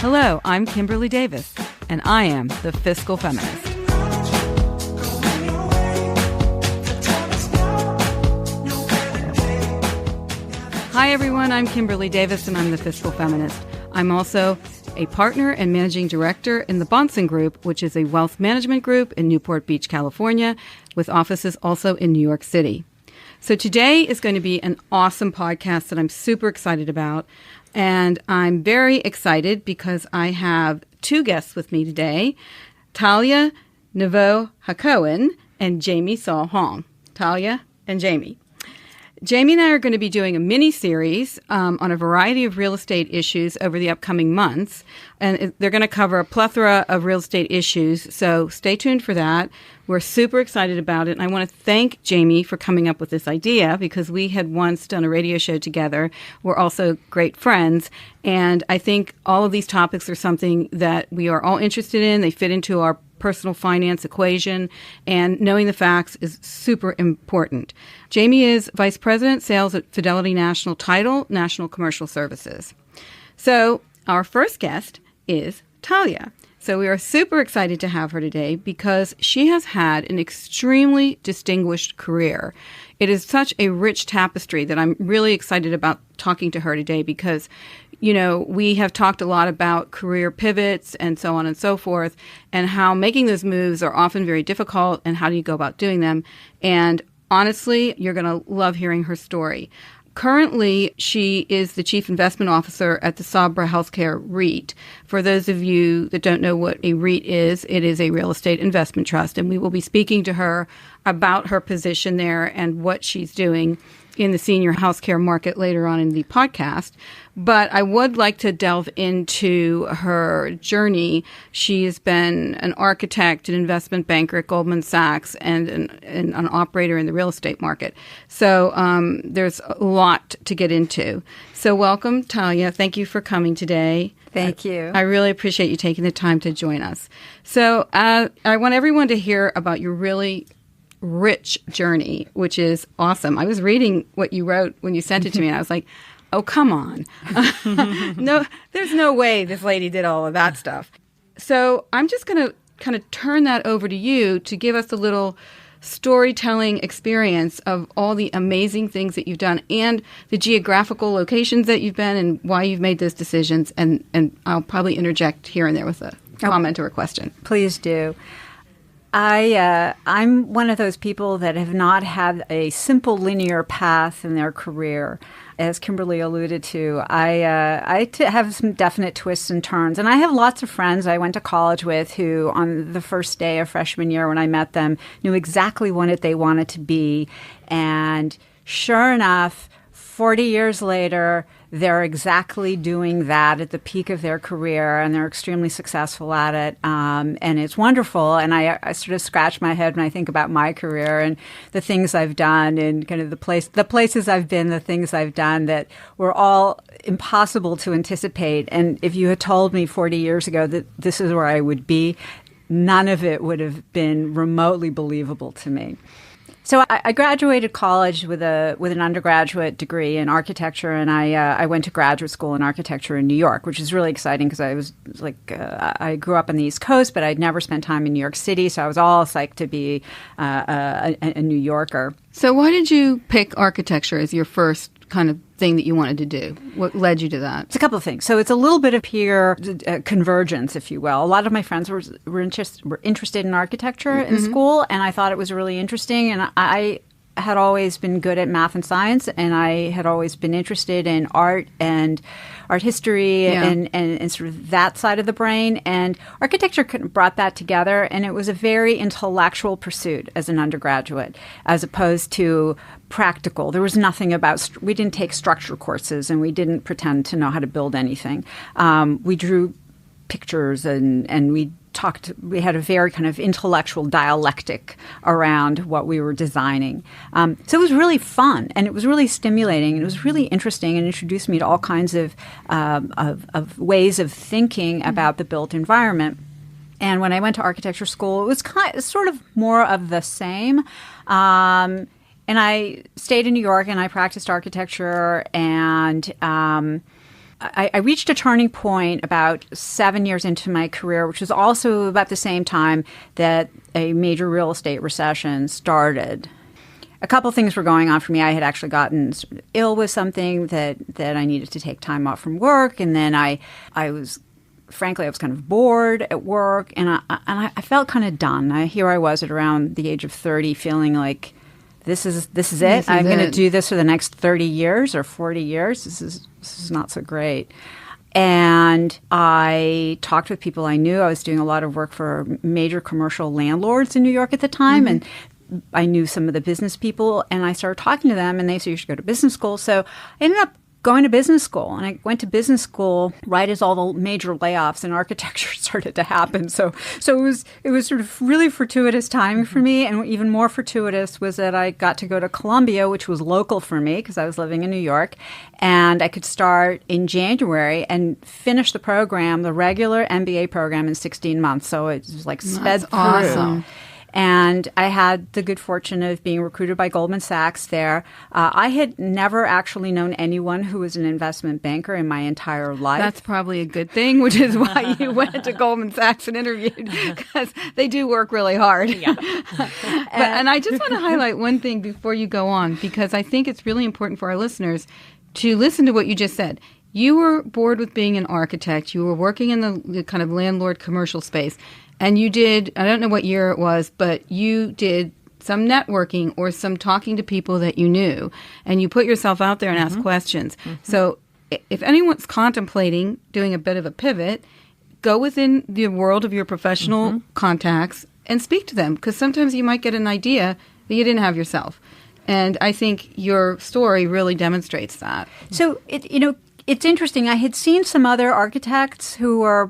Hello, I'm Kimberly Davis, and I am the Fiscal Feminist. Hi, everyone. I'm Kimberly Davis, and I'm the Fiscal Feminist. I'm also a partner and managing director in the Bahnsen Group, which is a wealth management group in Newport Beach, California, with offices also in New York City. So today is going to be an awesome podcast that I'm super excited about. And I'm very excited because I have two guests with me today, Talya Nevo-Hacohen and Jaime Saul Hong. Talya and Jaime. Jaime and I are going to be doing a mini-series on a variety of real estate issues over the upcoming months. And they're going to cover a plethora of real estate issues. So stay tuned for that. We're super excited about it. And I want to thank Jaime for coming up with this idea because we had once done a radio show together. We're also great friends. And I think all of these topics are something that we are all interested in. They fit into our personal finance equation, and knowing the facts is super important. Jaime is Vice President, Sales at Fidelity National Title, National Commercial Services. So our first guest is Talya. So we are super excited to have her today because she has had an extremely distinguished career. It is such a rich tapestry that I'm really excited about talking to her today because, you know, we have talked a lot about career pivots and so on and so forth, and how making those moves are often very difficult and how do you go about doing them. And honestly, you're going to love hearing her story. Currently, she is the Chief Investment Officer at the SABRA Health Care REIT. For those of you that don't know what a REIT is, it is a real estate investment trust, and we will be speaking to her about her position there and what she's doing in the senior healthcare market later on in the podcast. But I would like to delve into her journey. She has been an architect, an investment banker at Goldman Sachs, and an operator in the real estate market. So there's a lot to get into. So welcome, Talya. Thank you for coming today. Thank you. I really appreciate you taking the time to join us. So I want everyone to hear about your really rich journey, which is awesome. I was reading what you wrote when you sent it to me, and I was like, oh, come on. No, there's no way this lady did all of that stuff. So I'm just going to kind of turn that over to you to give us a little storytelling experience of all the amazing things that you've done and the geographical locations that you've been and why you've made those decisions. And I'll probably interject here and there with a comment or a question. Please do. I'm one of those people that have not had a simple linear path in their career. As Kimberly alluded to, I have some definite twists and turns. And I have lots of friends I went to college with who, on the first day of freshman year when I met them, knew exactly what they wanted to be. And sure enough, 40 years later, they're exactly doing that at the peak of their career, and they're extremely successful at it. And it's wonderful. And I sort of scratch my head when I think about my career and the things I've done and kind of the places I've been, the things I've done that were all impossible to anticipate. And if you had told me 40 years ago that this is where I would be, none of it would have been remotely believable to me. So I graduated college with an undergraduate degree in architecture, and I went to graduate school in architecture in New York, which is really exciting because I was I grew up on the East Coast, but I'd never spent time in New York City, so I was all psyched to be a New Yorker. So why did you pick architecture as your first kind of thing that you wanted to do? What led you to that? It's a couple of things. So it's a little bit of peer convergence, if you will. A lot of my friends were interested in architecture in school, and I thought it was really interesting. And I had always been good at math and science, and I had always been interested in art and art history and sort of that side of the brain. And architecture brought that together, and it was a very intellectual pursuit as an undergraduate, as opposed to practical. There was nothing about, we didn't take structure courses, and we didn't pretend to know how to build anything. We drew pictures and we had a very kind of intellectual dialectic around what we were designing. So it was really fun, and it was really stimulating, and it was really interesting, and introduced me to all kinds of ways of thinking about the built environment. And when I went to architecture school, it was sort of more of the same. And I stayed in New York, and I practiced architecture, and I reached a turning point about 7 years into my career, which was also about the same time that a major real estate recession started. A couple things were going on for me. I had actually gotten ill with something that I needed to take time off from work, and then I was kind of bored at work, and I felt kind of done. Here I was at around the age of 30, feeling like this is it. I'm going to do this for the next 30 years or 40 years. This is not so great. And I talked with people I knew. I was doing a lot of work for major commercial landlords in New York at the time, and I knew some of the business people, and I started talking to them, and they said, you should go to business school. So I ended up going to business school, and I went to business school right as all the major layoffs in architecture started to happen. So it was sort of really fortuitous timing for me, and even more fortuitous was that I got to go to Columbia, which was local for me because I was living in New York, and I could start in January and finish the program, the regular MBA program, in 16 months. So it was like sped through. Awesome. And I had the good fortune of being recruited by Goldman Sachs there. I had never actually known anyone who was an investment banker in my entire life. That's probably a good thing, which is why you went to Goldman Sachs and interviewed, because they do work really hard. Yeah. And I just want to highlight one thing before you go on, because I think it's really important for our listeners to listen to what you just said. You were bored with being an architect. You were working in the kind of landlord commercial space. And you did, I don't know what year it was, but you did some networking or some talking to people that you knew. And you put yourself out there and asked questions. So if anyone's contemplating doing a bit of a pivot, go within the world of your professional contacts and speak to them. Because sometimes you might get an idea that you didn't have yourself. And I think your story really demonstrates that. So, it's interesting. I had seen some other architects who were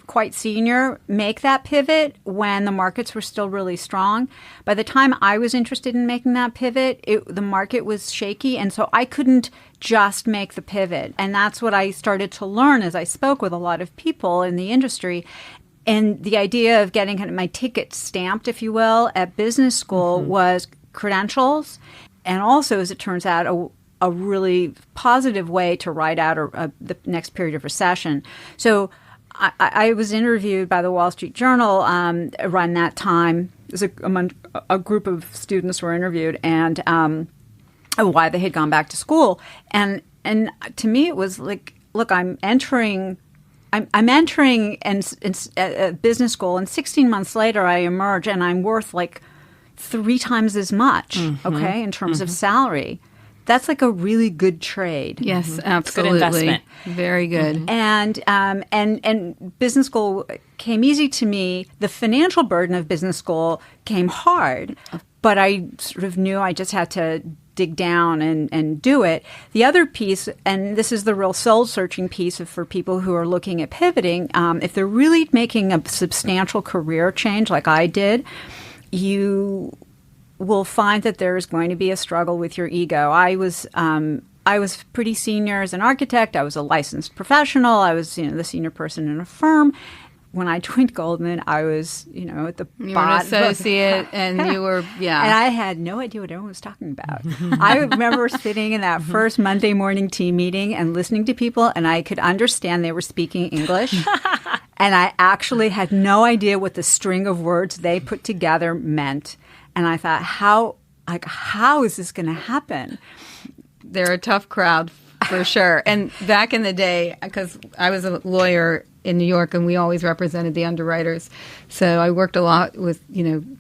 quite senior make that pivot when the markets were still really strong. By the time I was interested in making that pivot, the market was shaky, and so I couldn't just make the pivot. And that's what I started to learn as I spoke with a lot of people in the industry. And the idea of getting kind of my ticket stamped, if you will, at business school was credentials, and also, as it turns out, a really positive way to ride out the next period of recession. So I was interviewed by the Wall Street Journal around that time. Among a group of students were interviewed, and why they had gone back to school. And to me, it was like, look, I'm entering business school, and 16 months later, I emerge, and I'm worth like 3 times as much, okay, in terms of salary. That's like a really good trade. Yes, absolutely. Good investment. Very good. And business school came easy to me. The financial burden of business school came hard, but I sort of knew I just had to dig down and do it. The other piece, and this is the real soul-searching piece for people who are looking at pivoting, if they're really making a substantial career change like I did, you will find that there is going to be a struggle with your ego. I was pretty senior as an architect. I was a licensed professional. I was, the senior person in a firm. When I joined Goldman, I was, at the bottom. You were an associate, and you were, And I had no idea what everyone was talking about. I remember sitting in that first Monday morning team meeting and listening to people, and I could understand they were speaking English. And I actually had no idea what the string of words they put together meant. And I thought, how is this going to happen? They're a tough crowd for sure. And back in the day, because I was a lawyer in New York, and we always represented the underwriters, so I worked a lot with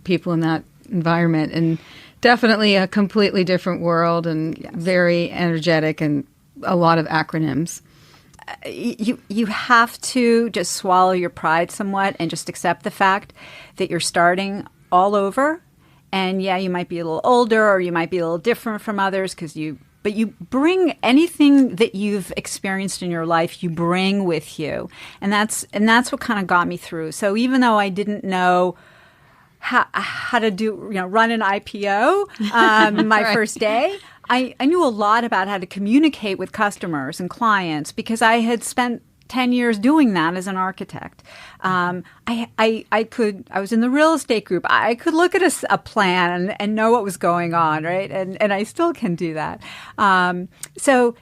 people in that environment, and definitely a completely different world, and very energetic, and a lot of acronyms. You have to just swallow your pride somewhat and just accept the fact that you're starting all over. And you might be a little older, or you might be a little different from others but you bring anything that you've experienced in your life, you bring with you. And that's what kind of got me through. So even though I didn't know how to do, run an IPO my first day, I knew a lot about how to communicate with customers and clients because I had spent 10 years doing that as an architect. I was in the real estate group. I could look at a plan and know what was going on, right? And I still can do that. So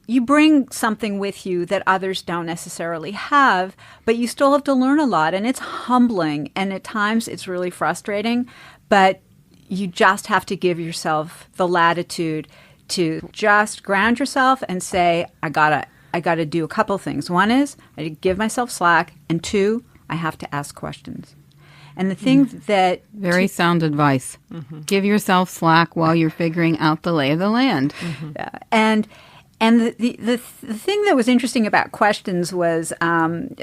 you bring something with you that others don't necessarily have, but you still have to learn a lot. And it's humbling. And at times it's really frustrating. But you just have to give yourself the latitude to just ground yourself and say, I gotta do a couple things. One is I give myself slack. And two, I have to ask questions. And the thing that... Very sound advice. Give yourself slack while you're figuring out the lay of the land. Yeah. And the thing that was interesting about questions was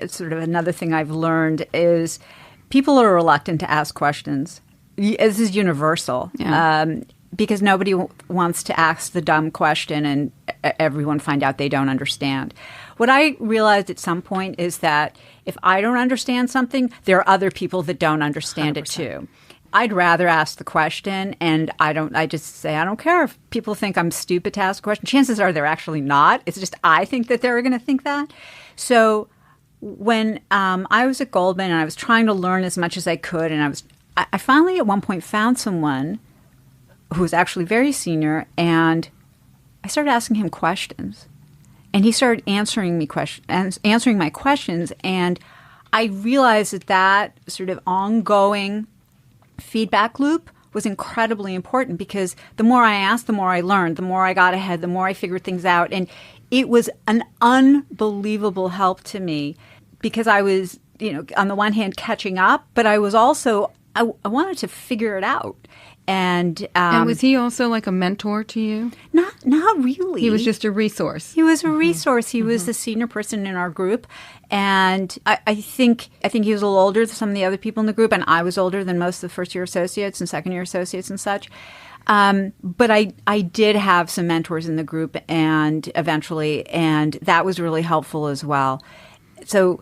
sort of another thing I've learned is people are reluctant to ask questions. This is universal. Yeah. Because nobody wants to ask the dumb question and everyone find out they don't understand. What I realized at some point is that if I don't understand something, there are other people that don't understand 100%. It too. I'd rather ask the question, and I just say, I don't care if people think I'm stupid to ask a question. Chances are they're actually not. It's just I think that they're going to think that. So when I was at Goldman and I was trying to learn as much as I could, and I finally at one point found someone who was actually very senior, and I started asking him questions. And he started answering my questions, and I realized that sort of ongoing feedback loop was incredibly important because the more I asked, the more I learned, the more I got ahead, the more I figured things out. And it was an unbelievable help to me because I was, on the one hand catching up, but I was also, I wanted to figure it out. And was he also like a mentor to you? Not really. He was just a resource. He was a resource. He was the senior person in our group, and I think he was a little older than some of the other people in the group, and I was older than most of the first year associates and second year associates and such. But I did have some mentors in the group, and eventually, and that was really helpful as well. So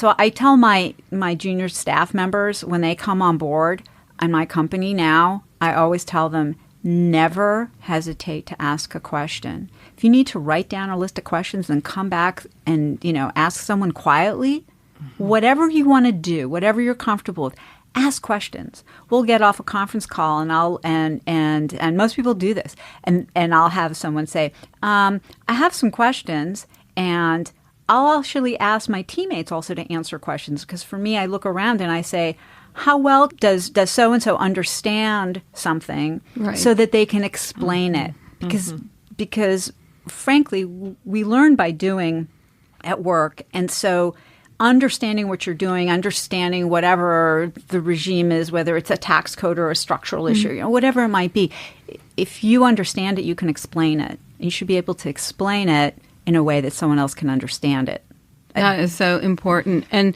I tell my junior staff members when they come on board on my company now, I always tell them, never hesitate to ask a question. If you need to write down a list of questions and come back and, ask someone quietly, whatever you want to do, whatever you're comfortable with, ask questions. We'll get off a conference call and most people do this. And I'll have someone say, I have some questions, and I'll actually ask my teammates also to answer questions, because for me, I look around and I say, how well does so-and-so understand something so that they can explain it? Because frankly, we learn by doing at work. And so understanding what you're doing, understanding whatever the regime is, whether it's a tax code or a structural issue, whatever it might be, if you understand it, you can explain it. You should be able to explain it in a way that someone else can understand it. That is so important. And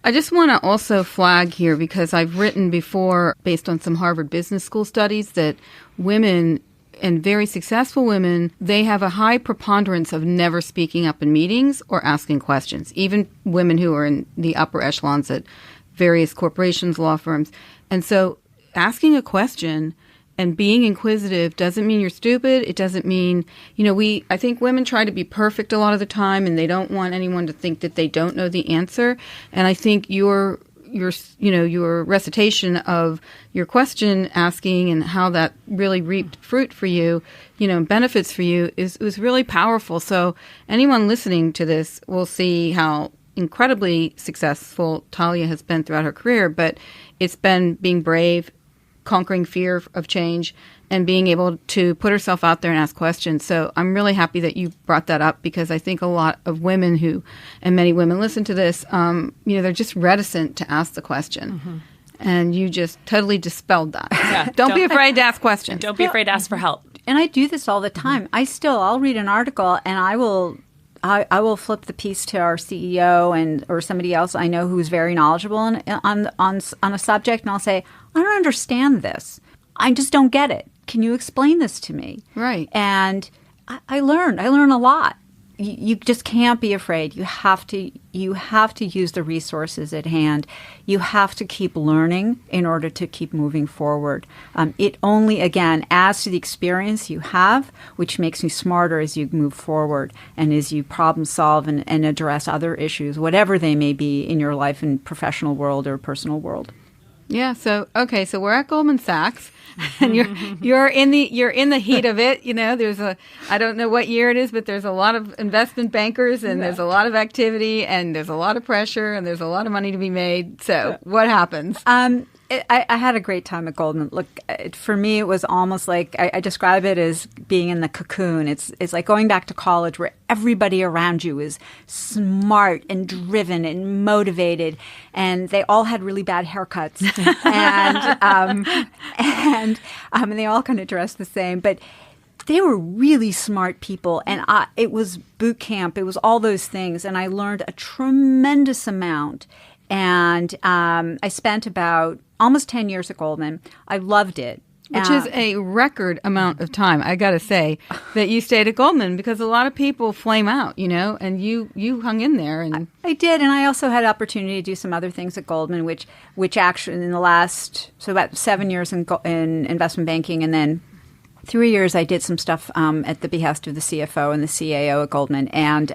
I just want to also flag here, because I've written before, based on some Harvard Business School studies, that women, and very successful women, they have a high preponderance of never speaking up in meetings or asking questions, even women who are in the upper echelons at various corporations, law firms. And so asking a question and being inquisitive doesn't mean you're stupid. It doesn't mean, I think women try to be perfect a lot of the time, and they don't want anyone to think that they don't know the answer. And I think your recitation of your question asking and how that really reaped fruit for you, benefits for you was really powerful. So anyone listening to this will see how incredibly successful Talya has been throughout her career, but it's been being brave, conquering fear of change, and being able to put herself out there and ask questions. So I'm really happy that you brought that up, because I think a lot of women and many women listen to this, they're just reticent to ask the question. And you just totally dispelled that. Yeah, don't be afraid to ask questions. Don't be afraid to ask for help. And I do this all the time. I'll read an article, and I will flip the piece to our CEO or somebody else I know who's very knowledgeable on a subject, and I'll say, I don't understand this. I just don't get it. Can you explain this to me? Right. And I learn a lot. You just can't be afraid. You have to use the resources at hand. You have to keep learning in order to keep moving forward. It only, again, adds to the experience you have, which makes you smarter as you move forward and as you problem solve and address other issues, whatever they may be in your life and professional world or personal world. Yeah. So we're at Goldman Sachs, and you're in the heat of it. There's I don't know what year it is, but there's a lot of investment bankers, and there's a lot of activity, and there's a lot of pressure, and there's a lot of money to be made. So what happens? I had a great time at Goldman. Look, for me, it was almost like I describe it as being in the cocoon. It's like going back to college where everybody around you is smart and driven and motivated, and they all had really bad haircuts, and they all kind of dressed the same, but they were really smart people, and it was boot camp. It was all those things, and I learned a tremendous amount. And I spent about almost 10 years at Goldman. I loved it. Which is a record amount of time, I got to say, that you stayed at Goldman, because a lot of people flame out, and you hung in there. And I did, and I also had opportunity to do some other things at Goldman, which actually in the last, about 7 years in investment banking, and then 3 years I did some stuff at the behest of the CFO and the CAO at Goldman, and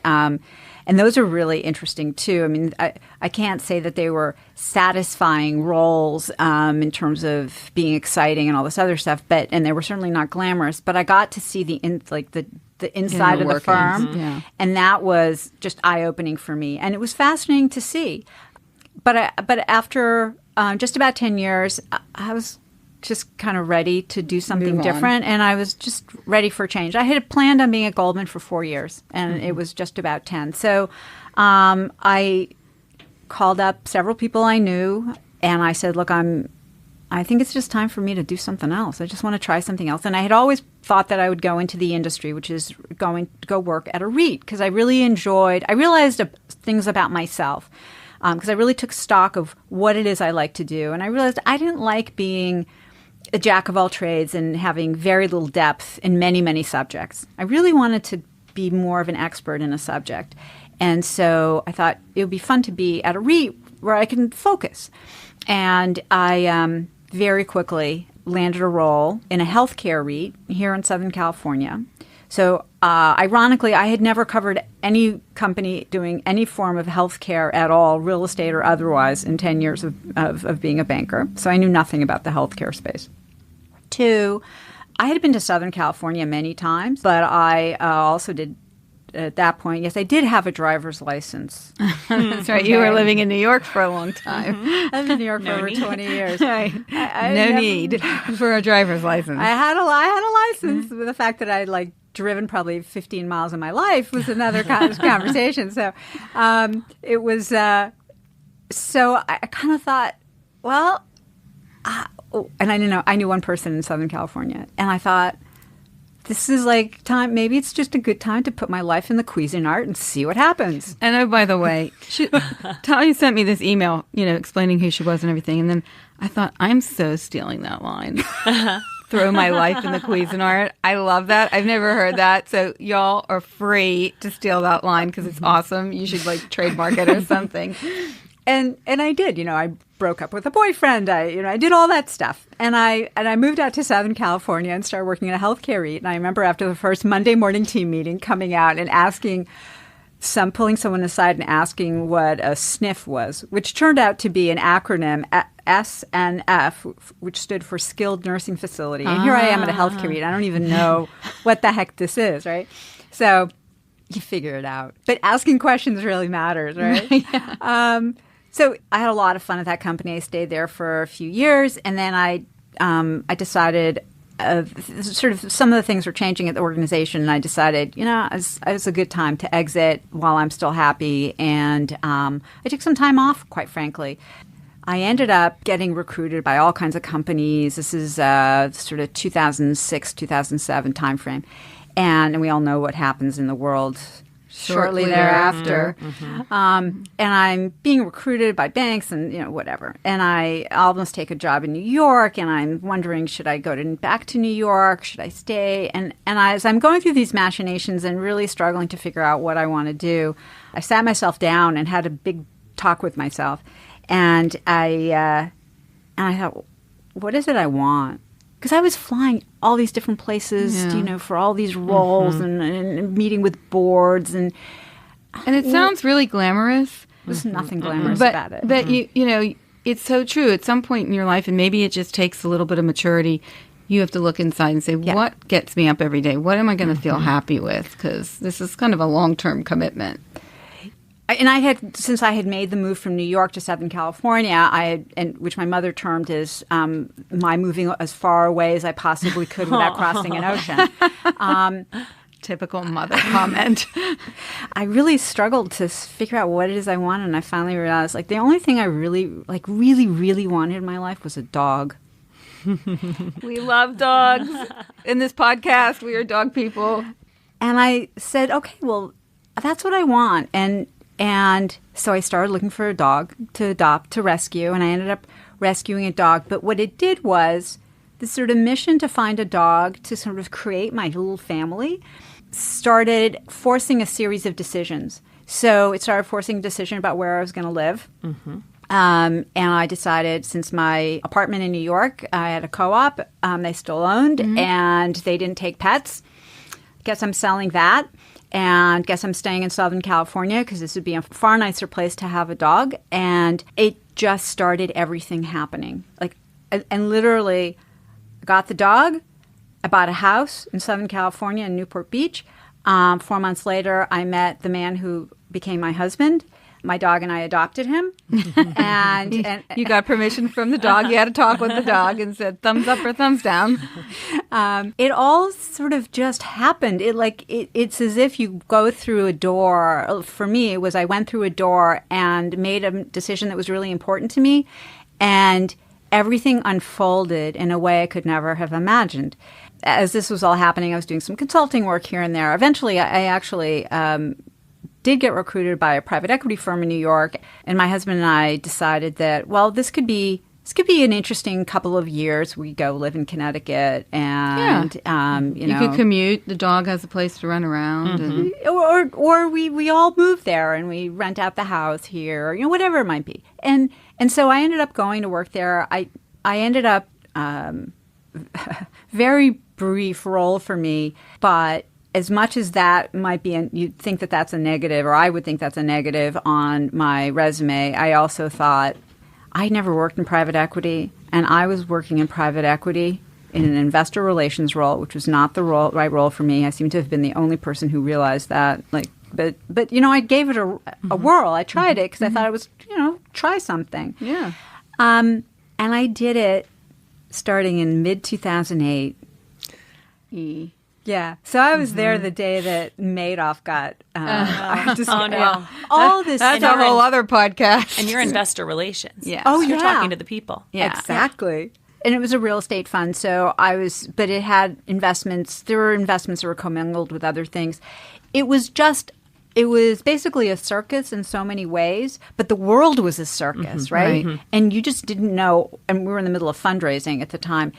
those are really interesting, too. I mean, I can't say that they were satisfying roles in terms of being exciting and all this other stuff, and they were certainly not glamorous. But I got to see the inside of the firm, and that was just eye-opening for me. And it was fascinating to see. But after just about 10 years, I was just kind of ready to do something different, and I was just ready for change. I had planned on being at Goldman for 4 years, and it was just about 10. So I called up several people I knew, and I said, look, I think it's just time for me to do something else. I just want to try something else. And I had always thought that I would go into the industry, which is go work at a REIT, because I realized things about myself, because I really took stock of what it is I like to do. And I realized I didn't like being a jack of all trades and having very little depth in many, many subjects. I really wanted to be more of an expert in a subject. And so I thought it would be fun to be at a REIT where I can focus. And I very quickly landed a role in a healthcare REIT here in Southern California. So ironically, I had never covered any company doing any form of healthcare at all, real estate or otherwise, in 10 years of being a banker. So I knew nothing about the healthcare space. 2, I had been to Southern California many times, but I also did, at that point, yes, I did have a driver's license. That's right. You were living in New York for a long time. I lived in New York for over 20 years. Right. No need for a driver's license. I had a license. The fact that I driven probably 15 miles in my life was another conversation. So it was. So I kind of thought, well, and I knew one person in Southern California, and I thought, this is like time. Maybe it's just a good time to put my life in the Cuisinart and see what happens. And oh, by the way, Talya sent me this email, explaining who she was and everything, and then I thought, I'm so stealing that line. Throw my life in the Cuisinart. I love that. I've never heard that. So y'all are free to steal that line because it's awesome. You should trademark it or something. And I did. I broke up with a boyfriend. I did all that stuff. And I moved out to Southern California and started working at a healthcare REIT. And I remember after the first Monday morning team meeting coming out and pulling someone aside and asking what a SNF was, which turned out to be an acronym, SNF, which stood for Skilled Nursing Facility. And here I am at a healthcare REIT. I don't even know what the heck this is, right? So you figure it out. But asking questions really matters, right? Yeah. So I had a lot of fun at that company. I stayed there for a few years, and then I decided sort of some of the things were changing at the organization, and I decided, it was a good time to exit while I'm still happy, and I took some time off, quite frankly. I ended up getting recruited by all kinds of companies. This is sort of 2006, 2007 timeframe, and we all know what happens in the world shortly thereafter. Mm-hmm. And I'm being recruited by banks and, whatever. And I almost take a job in New York, and I'm wondering, should I go back to New York? Should I stay? And as I'm going through these machinations and really struggling to figure out what I want to do, I sat myself down and had a big talk with myself. And I thought, what is it I want? Because I was flying all these different places, for all these roles and meeting with boards. And it sounds really glamorous. There's nothing glamorous about it. But, it's so true. At some point in your life, and maybe it just takes a little bit of maturity, you have to look inside and say, what gets me up every day? What am I going to feel happy with? Because this is kind of a long-term commitment. And since I had made the move from New York to Southern California, which my mother termed as my moving as far away as I possibly could without crossing an ocean. Typical mother comment. I really struggled to figure out what it is I wanted, and I finally realized, like, the only thing I really wanted in my life was a dog. We love dogs. In this podcast, we are dog people. And I said, okay, well, that's what I want. And so I started looking for a dog to adopt, to rescue, and I ended up rescuing a dog. But what it did was this sort of mission to find a dog to sort of create my little family started forcing a series of decisions. So it started forcing a decision about where I was going to live. Mm-hmm. And I decided, since my apartment in New York, I had a co-op they still owned, and they didn't take pets. Guess I'm selling that. And guess I'm staying in Southern California because this would be a far nicer place to have a dog. And it just started everything happening. And literally got the dog. I bought a house in Southern California in Newport Beach. 4 months later, I met the man who became my husband. My dog and I adopted him. And you got permission from the dog. You had to talk with the dog and said thumbs up or thumbs down. It all sort of just happened. It's as if you go through a door. For me, it was I went through a door and made a decision that was really important to me, and everything unfolded in a way I could never have imagined. As this was all happening, I was doing some consulting work here and there. Eventually, I actually did get recruited by a private equity firm in New York, and my husband and I decided that, well, this could be an interesting couple of years. We go live in Connecticut, and you could commute. The dog has a place to run around, or we all move there and we rent out the house here, whatever it might be. And so I ended up going to work there. I ended up very brief role for me, but as much as that might be, you'd think that that's a negative, or I would think that's a negative on my resume, I also thought, I never worked in private equity, and I was working in private equity in an investor relations role, which was not the right role for me. I seem to have been the only person who realized that. But I gave it a whirl. I tried it because I thought it was, try something. Yeah. And I did it starting in mid-2008. Yeah. So I was there the day that Madoff got all this. That's a whole other podcast. And you're investor relations. Yeah. Oh, so you're talking to the people. Yeah. Exactly. And it was a real estate fund. So but it had investments. There were investments that were commingled with other things. It was basically a circus in so many ways, but the world was a circus, right? Mm-hmm. And you just didn't know. And we were in the middle of fundraising at the time.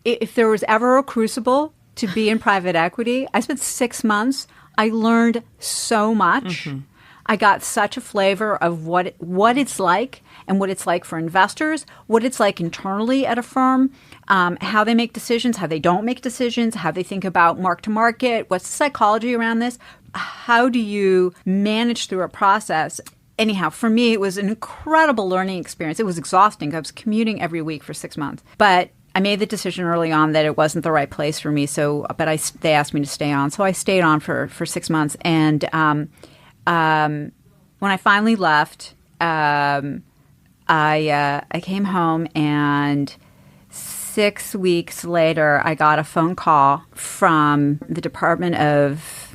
If there was ever a crucible to be in private equity, I spent 6 months. I learned so much. Mm-hmm. I got such a flavor of what it's like, and what it's like for investors, what it's like internally at a firm, how they make decisions, how they don't make decisions, how they think about mark to market, what's the psychology around this, how do you manage through a process. Anyhow, for me, it was an incredible learning experience. It was exhausting. I was commuting every week for 6 months. But I made the decision early on that it wasn't the right place for me. They asked me to stay on. So I stayed on for 6 months. And when I finally left, I came home, and 6 weeks later, I got a phone call from the Department of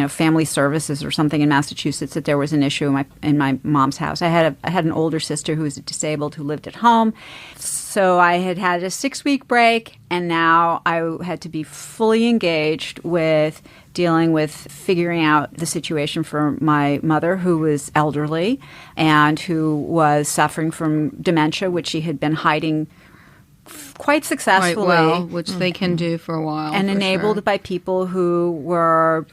Family Services or something in Massachusetts, that there was an issue in my mom's house. I had an older sister who was disabled who lived at home. So I had a 6-week break, and now I had to be fully engaged with dealing with figuring out the situation for my mother, who was elderly and who was suffering from dementia, which she had been hiding quite successfully. Quite well, which they can do for a while. And enabled by people who were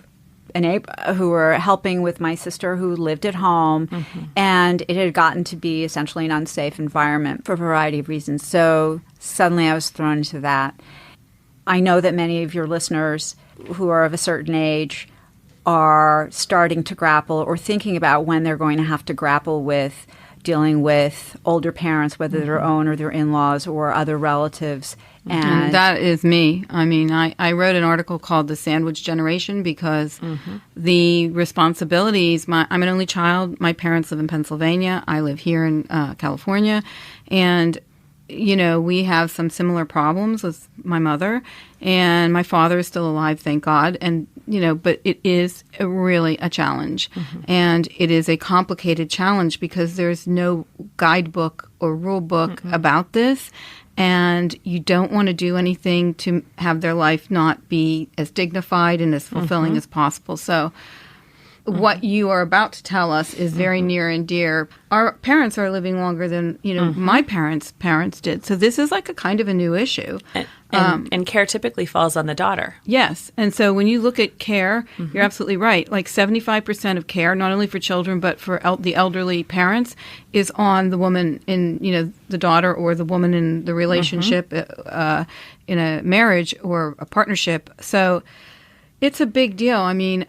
helping with my sister who lived at home. Mm-hmm. And it had gotten to be essentially an unsafe environment for a variety of reasons. So suddenly I was thrown into that. I know that many of your listeners who are of a certain age are starting to grapple or thinking about when they're going to have to grapple with dealing with older parents, whether their own or their in-laws or other relatives. And that is me. I mean, I wrote an article called The Sandwich Generation because the responsibilities, I'm an only child. My parents live in Pennsylvania. I live here in California. And, you know, we have some similar problems with my mother. And my father is still alive, thank God. And, you know, but it is really a challenge. And it is a complicated challenge because there's no guidebook or rule book about this. And you don't want to do anything to have their life not be as dignified and as fulfilling as possible. So what you are about to tell us is very near and dear. Our parents are living longer than, you know, my parents' parents did. So this is like a kind of a new issue. And care typically falls on the daughter. Yes. And so when you look at care, you're absolutely right. Like 75% of care, not only for children, but for the elderly parents, is on the woman in, you know, the daughter or the woman in the relationship, in a marriage or a partnership. So it's a big deal. I mean,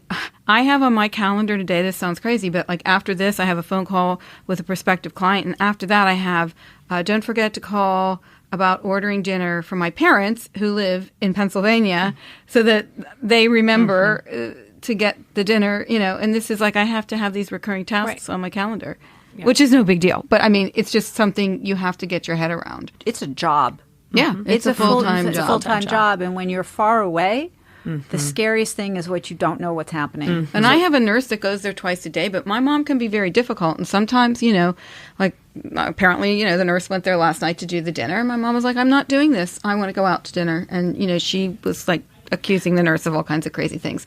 I have on my calendar today, this sounds crazy, but like after this, I have a phone call with a prospective client. And after that, I have, don't forget to call about ordering dinner for my parents who live in Pennsylvania so that they remember to get the dinner, you know, and this is like I have to have these recurring tasks on my calendar, which is no big deal. But I mean, it's just something you have to get your head around. It's a job. Yeah, it's a full-time job. It's a full-time job. And when you're far away, the scariest thing is what you don't know what's happening. And I have a nurse that goes there twice a day, but my mom can be very difficult. And sometimes, you know, like apparently, you know, the nurse went there last night to do the dinner. And my mom was like, I'm not doing this. I want to go out to dinner. And, you know, she was like accusing the nurse of all kinds of crazy things,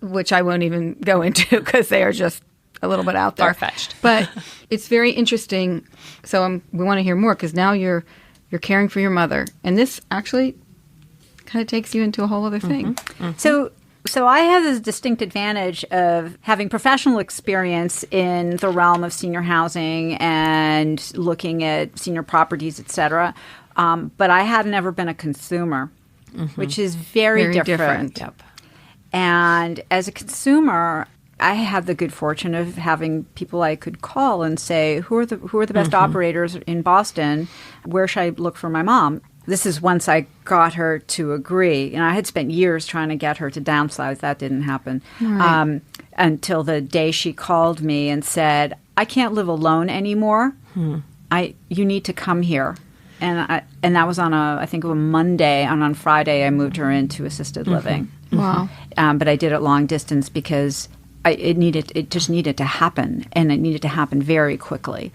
which I won't even go into because they are just a little bit out there. Far-fetched. But it's very interesting. So we want to hear more because now you're caring for your mother. And this actually kind of takes you into a whole other thing. So I have this distinct advantage of having professional experience in the realm of senior housing and looking at senior properties, et cetera. But I have never been a consumer, which is very different. Yep. And as a consumer, I had the good fortune of having people I could call and say, who are the best operators in Boston? Where should I look for my mom? This is once I got her to agree. And I had spent years trying to get her to downsize. That didn't happen. Right. Until the day she called me and said, I can't live alone anymore. You need to come here. And that was on I think a Monday. And on Friday, I moved her into assisted living. Wow. But I did it long distance because it just needed to happen. And it needed to happen very quickly.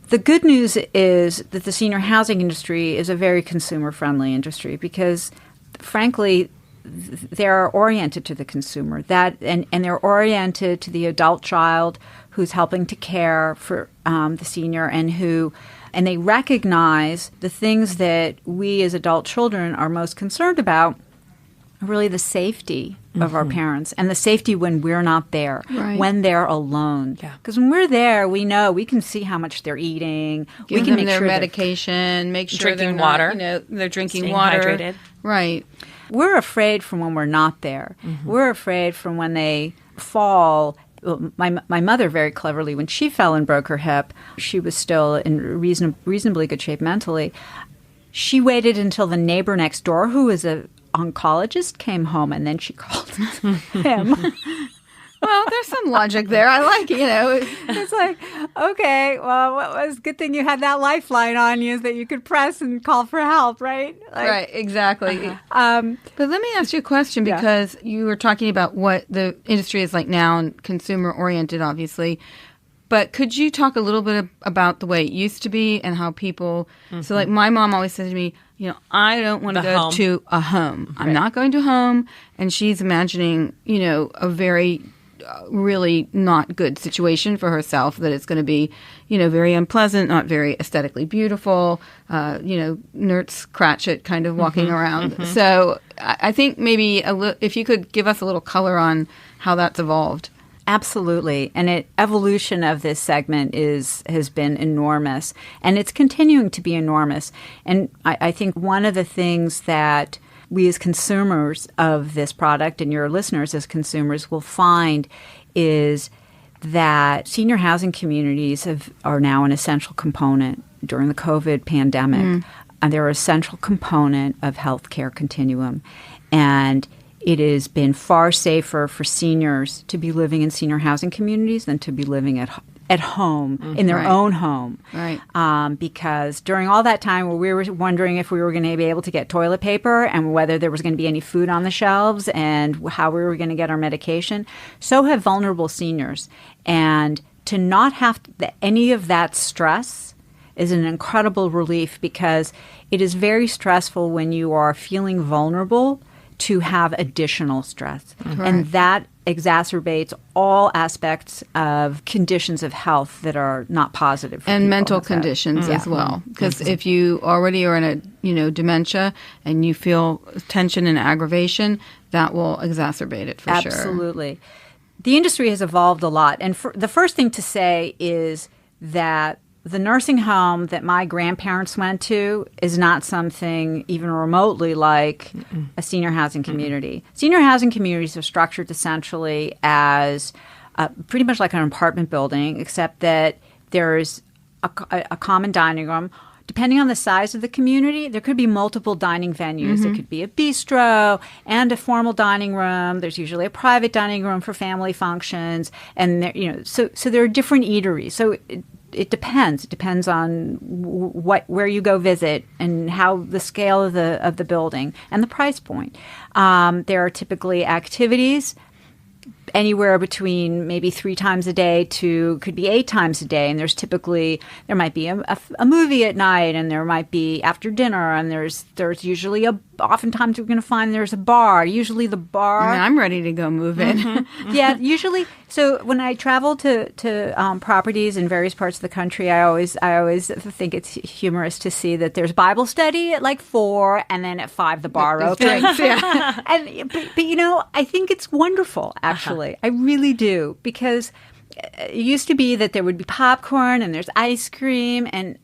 The good news is that the senior housing industry is a very consumer-friendly industry because, frankly, they're oriented to the consumer. And they're oriented to the adult child who's helping to care for the senior and they recognize the things that we as adult children are most concerned about are really the safety of our parents and the safety when we're not there, when they're alone. Because when we're there, we know we can see how much they're eating. Give we can them make their sure medication, make sure drinking they're water. Not, you know, they're drinking Staying water. hydrated. Right. We're afraid from when we're not there. We're afraid from when they fall. My mother, very cleverly, when she fell and broke her hip, she was still in reasonably good shape mentally. She waited until the neighbor next door, who was a oncologist, came home, and then she called him. Well, there's some logic there. I like it, you know. It's like, okay, well, what was good thing you had that lifeline on you is that you could press and call for help, right? Like, right, exactly. But let me ask you a question because you were talking about what the industry is like now and consumer-oriented, obviously. But could you talk a little bit about the way it used to be and how people so like my mom always said to me, you know, I don't want to go to a home. I'm not going to a home. And she's imagining, you know, a very really not good situation for herself, that it's going to be, you know, very unpleasant, not very aesthetically beautiful, you know, Nertz Cratchit kind of walking around. So I think maybe if you could give us a little color on how that's evolved. Absolutely. And evolution of this segment has been enormous, and it's continuing to be enormous. And I think one of the things that we as consumers of this product and your listeners as consumers will find is that senior housing communities are now an essential component during the COVID pandemic. And they're a central component of healthcare continuum. And it has been far safer for seniors to be living in senior housing communities than to be living at home, in their own home. Right. Because during all that time where we were wondering if we were going to be able to get toilet paper and whether there was going to be any food on the shelves and how we were going to get our medication, so have vulnerable seniors. And to not have any of that stress is an incredible relief, because it is very stressful when you are feeling vulnerable to have additional stress. And that exacerbates all aspects of conditions of health that are not positive for and people. mental conditions as well. Because if you already are in a dementia and you feel tension and aggravation, that will exacerbate it for sure. Absolutely. The industry has evolved a lot. And the first thing to say is that the nursing home that my grandparents went to is not something even remotely like a senior housing community. Senior housing communities are structured essentially as pretty much like an apartment building, except that there's a common dining room. Depending on the size of the community, there could be multiple dining venues. There could be a bistro and a formal dining room. There's usually a private dining room for family functions, and so there are different eateries. So it depends. It depends on where you go visit and how the scale of the building and the price point. There are typically activities anywhere between maybe 3 times a day to could be 8 times a day, and there might be a movie at night, and there might be after dinner, and there's usually oftentimes we're going to find there's a bar. Usually the bar. I mean, I'm ready to go move in. Yeah, usually. So when I travel to properties in various parts of the country, I always think it's humorous to see that there's Bible study at like 4, and then at 5 the bar opens. Yeah. But I think it's wonderful. Actually, I really do, because it used to be that there would be popcorn and there's ice cream, and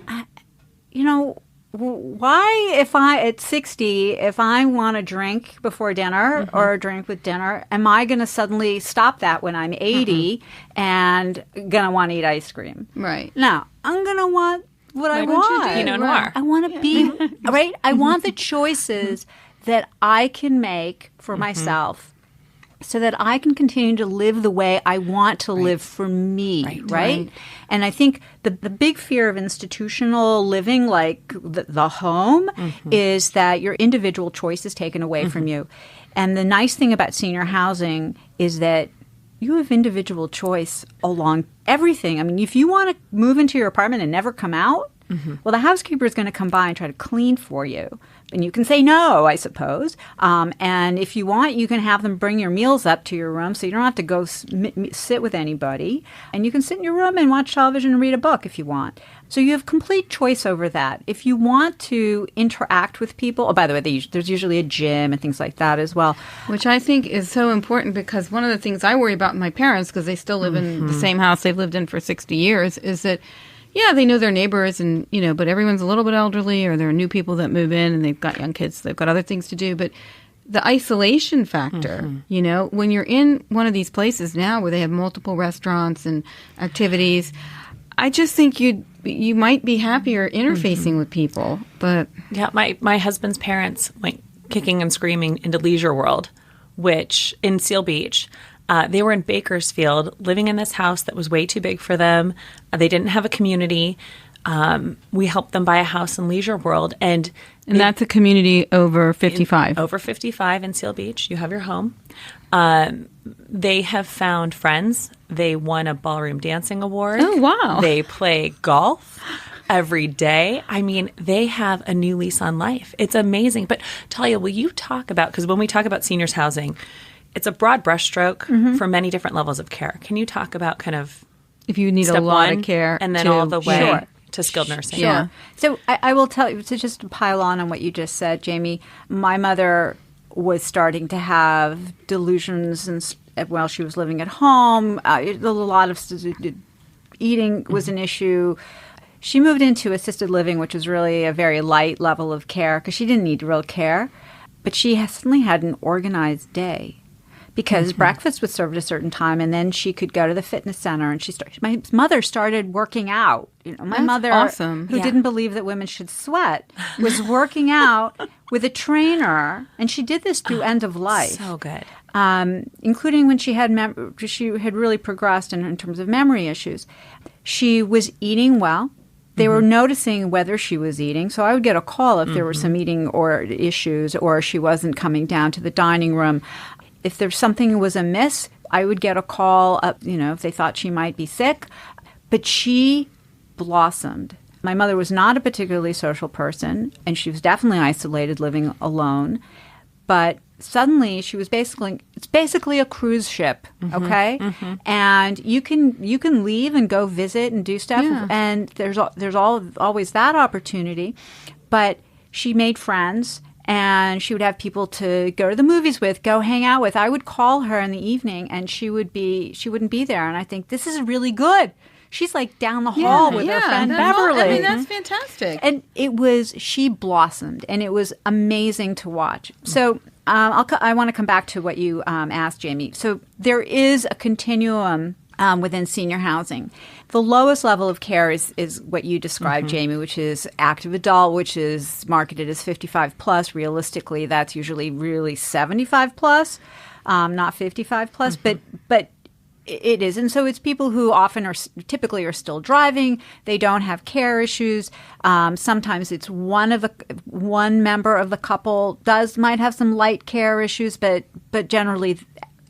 why, if at 60, if I want a drink before dinner or a drink with dinner, am I going to suddenly stop that when I'm 80 and going to want to eat ice cream? Right. No, I'm going to want what I want. Pinot Noir. I want to be, right? I want the choices that I can make for myself, so that I can continue to live the way I want to live for me, right? And I think the big fear of institutional living, like the home, is that your individual choice is taken away from you. And the nice thing about senior housing is that you have individual choice along everything. I mean, if you want to move into your apartment and never come out, well, the housekeeper is going to come by and try to clean for you. And you can say no, I suppose. And if you want, you can have them bring your meals up to your room, so you don't have to go sit with anybody. And you can sit in your room and watch television and read a book if you want. So you have complete choice over that. If you want to interact with people, oh, by the way, there's usually a gym and things like that as well. Which I think is so important, because one of the things I worry about my parents, because they still live in the same house they've lived in for 60 years, is that yeah, they know their neighbors, and but everyone's a little bit elderly, or there are new people that move in, and they've got young kids, so they've got other things to do. But the isolation factor, when you're in one of these places now where they have multiple restaurants and activities, I just think you might be happier interfacing with people. But yeah, my husband's parents went kicking and screaming into Leisure World, which in Seal Beach. They were in Bakersfield, living in this house that was way too big for them. They didn't have a community. We helped them buy a house in Leisure World. And that's a community over 55. Over 55 in Seal Beach. You have your home. They have found friends. They won a ballroom dancing award. Oh, wow. They play golf every day. I mean, they have a new lease on life. It's amazing. But Talya, will you talk about, because when we talk about seniors housing, it's a broad brushstroke for many different levels of care. Can you talk about kind of if you need a lot of care, and then all the way to skilled nursing? Sure. So I will tell you, to just pile on what you just said, Jaime, my mother was starting to have delusions while she was living at home. A lot of eating was an issue. She moved into assisted living, which was really a very light level of care because she didn't need real care. But she suddenly had an organized day, because breakfast was served at a certain time, and then she could go to the fitness center. And my mother started working out. My mother, awesome. who didn't believe that women should sweat, was working out with a trainer, and she did this through end of life. So good. Including when she had really progressed in terms of memory issues. She was eating well. They were noticing whether she was eating. So I would get a call if there were some eating or issues, or she wasn't coming down to the dining room. If there's something was amiss, I would get a call up, if they thought she might be sick. But she blossomed. My mother was not a particularly social person, and she was definitely isolated, living alone. But suddenly she was it's basically a cruise ship, okay? And you can leave and go visit and do stuff, and there's always that opportunity. But she made friends, and she would have people to go to the movies with, go hang out with. I would call her in the evening, and she wouldn't be there. And I think, this is really good. She's like down the hall with her friend Beverly. That's fantastic. And she blossomed, and it was amazing to watch. So I want to come back to what you asked, Jaime. So there is a continuum within senior housing. The lowest level of care is what you described, Jaime, which is active adult, which is marketed as 55 plus. Realistically, that's usually really 75 plus, not 55 plus. But it is. And so it's people who typically are still driving. They don't have care issues. Sometimes it's one member of the couple might have some light care issues, but generally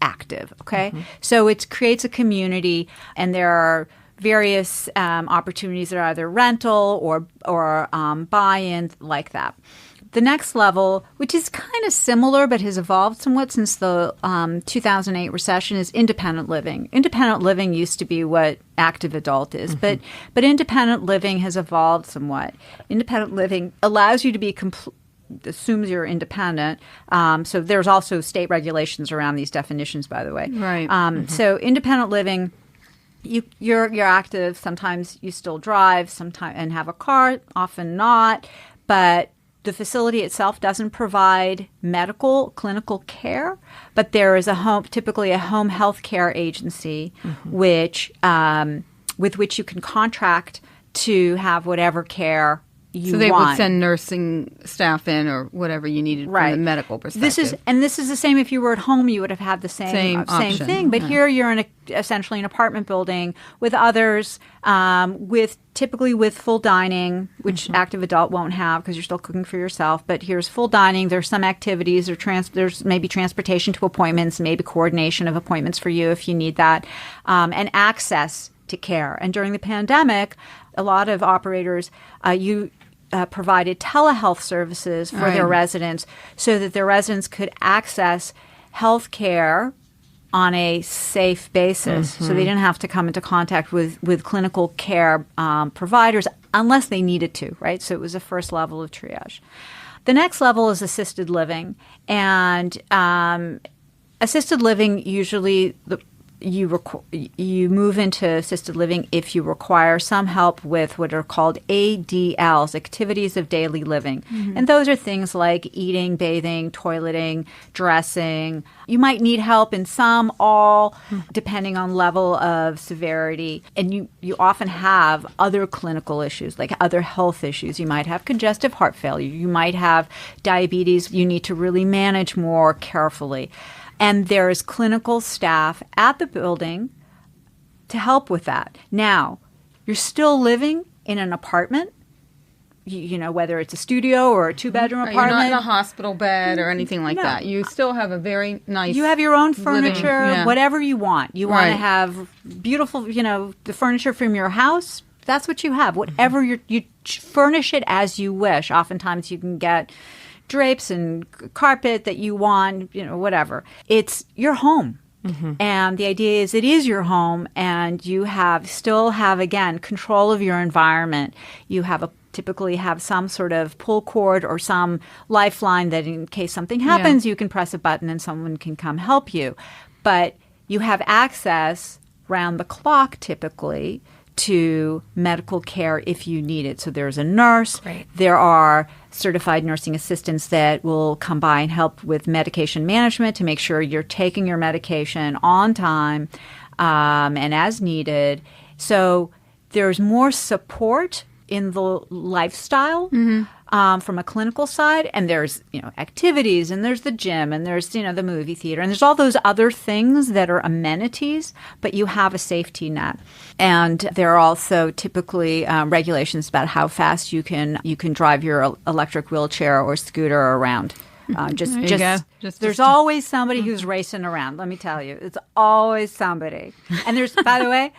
active. Okay. So it creates a community, and there are various opportunities that are either rental or buy-in like that. The next level, which is kind of similar but has evolved somewhat since the 2008 recession, is independent living. Independent living used to be what active adult is, but independent living has evolved somewhat. Independent living allows you to be assumes you're independent. So there's also state regulations around these definitions, by the way. Right. So independent living, you're active. Sometimes you still drive, and have a car. Often not, but the facility itself doesn't provide clinical care, but there is typically a home health care agency, with which you can contract to have whatever care you want. So they would send nursing staff in or whatever you needed from the medical perspective. This is the same if you were at home. You would have had the same thing. But here you're essentially an apartment building with others, typically with full dining, which active adult won't have because you're still cooking for yourself. But here's full dining. There's some activities. There's maybe transportation to appointments, maybe coordination of appointments for you if you need that, and access to care. And during the pandemic, a lot of operators provided telehealth services for their residents so that their residents could access health care on a safe basis. So they didn't have to come into contact with clinical care providers unless they needed to, right? So it was the first level of triage. The next level is assisted living. And assisted living, usually you move into assisted living if you require some help with what are called ADLs, activities of daily living. And those are things like eating, bathing, toileting, dressing. You might need help in some, all, depending on level of severity. And you often have other clinical issues, like other health issues. You might have congestive heart failure. You might have diabetes you need to really manage more carefully. And there is clinical staff at the building to help with that. Now, you're still living in an apartment, whether it's a studio or a two-bedroom apartment. You're not in a hospital bed or anything like that. You still have a very nice You have your own furniture, whatever you want. You want to have beautiful, the furniture from your house. That's what you have. Whatever you furnish it as you wish. Oftentimes you can get drapes and carpet that you want, whatever. It's your home. And the idea is it is your home, and you still have, again, control of your environment. You typically have some sort of pull cord or some lifeline that in case something happens, you can press a button and someone can come help you. But you have access round the clock typically to medical care if you need it. So there's a nurse. Right. There are certified nursing assistants that will come by and help with medication management to make sure you're taking your medication on time and as needed. So there's more support in the lifestyle from a clinical side, and there's activities, and there's the gym, and there's the movie theater, and there's all those other things that are amenities, but you have a safety net. And there are also typically regulations about how fast you can drive your electric wheelchair or scooter around. There's always somebody who's racing around. Let me tell you, it's always somebody. And there's, by the way,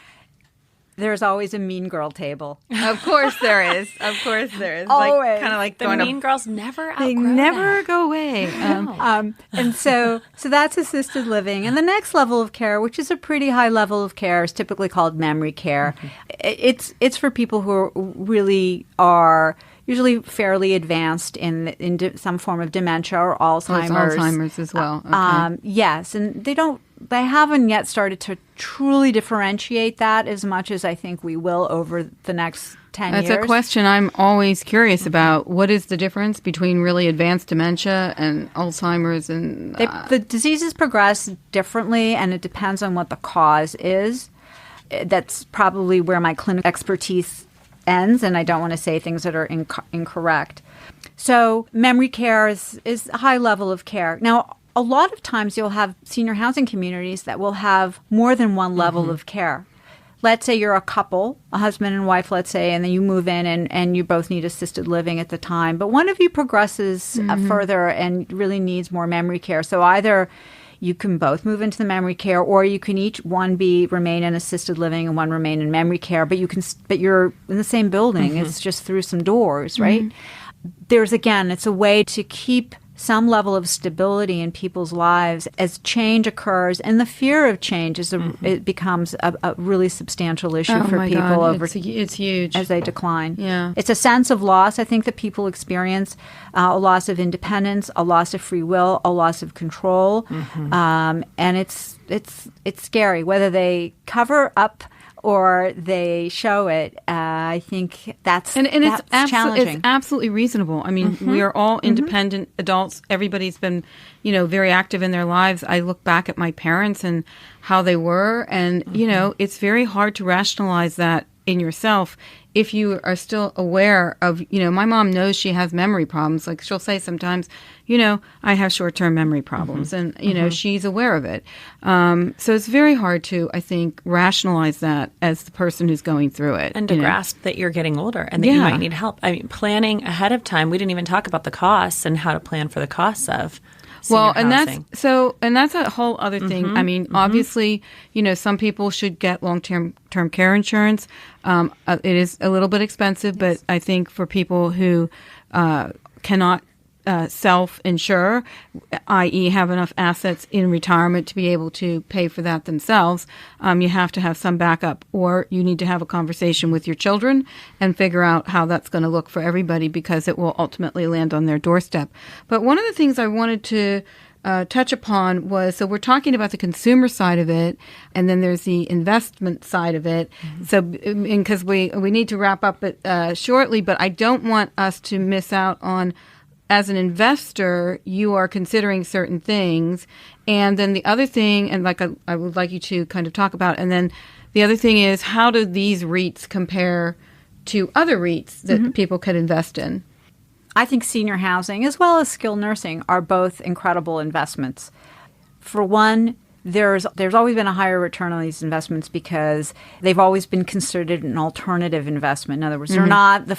there's always a mean girl table. Of course there is. Of course there is. Always. Kind of like the mean girls never outgrow They never go away. And so that's assisted living. And the next level of care, which is a pretty high level of care, is typically called memory care. It's for people who really are usually fairly advanced in some form of dementia or Alzheimer's. Alzheimer's as well. Okay. Yes, and they haven't yet started to truly differentiate that as much as I think we will over the next 10 years. That's a question I'm always curious about. What is the difference between really advanced dementia and Alzheimer's? And the diseases progress differently, and it depends on what the cause is. That's probably where my clinical expertise ends, and I don't want to say things that are incorrect. So memory care is a high level of care. Now, a lot of times you'll have senior housing communities that will have more than one level of care. Let's say you're a couple, a husband and wife, let's say, and then you move in and you both need assisted living at the time. But one of you progresses further and really needs more memory care. So either you can both move into the memory care, or you can each one remain in assisted living and one remain in memory care. But you're in the same building. It's just through some doors, right? It's a way to keep some level of stability in people's lives as change occurs, and the fear of change it becomes a really substantial issue for people it's huge as they decline. Yeah, it's a sense of loss. I think that people experience a loss of independence, a loss of free will, a loss of control, and it's scary whether they cover up or they show it. I think that's challenging. It's absolutely reasonable. I mean, we are all independent adults. Everybody's been, very active in their lives. I look back at my parents and how they were, and, it's very hard to rationalize that in yourself if you are still aware of, my mom knows she has memory problems. Like she'll say sometimes, I have short-term memory problems, and, she's aware of it. So it's very hard to, I think, rationalize that as the person who's going through it. And to grasp that you're getting older and that you might need help. I mean, planning ahead of time. We didn't even talk about the costs and how to plan for the costs of senior housing. That's a whole other thing. I mean, obviously, some people should get long-term care insurance. It is a little bit expensive, but I think for people who cannot self-insure, i.e. have enough assets in retirement to be able to pay for that themselves, you have to have some backup, or you need to have a conversation with your children and figure out how that's going to look for everybody, because it will ultimately land on their doorstep. But one of the things I wanted to touch upon was, so we're talking about the consumer side of it, and then there's the investment side of it. So, because we need to wrap up it shortly, but I don't want us to miss out on, as an investor, you are considering certain things. And then the other thing, and I would like you to kind of talk about, and then the other thing is, how do these REITs compare to other REITs that people could invest in? I think senior housing as well as skilled nursing are both incredible investments. For one, there's always been a higher return on these investments because they've always been considered an alternative investment. In other words, they're not the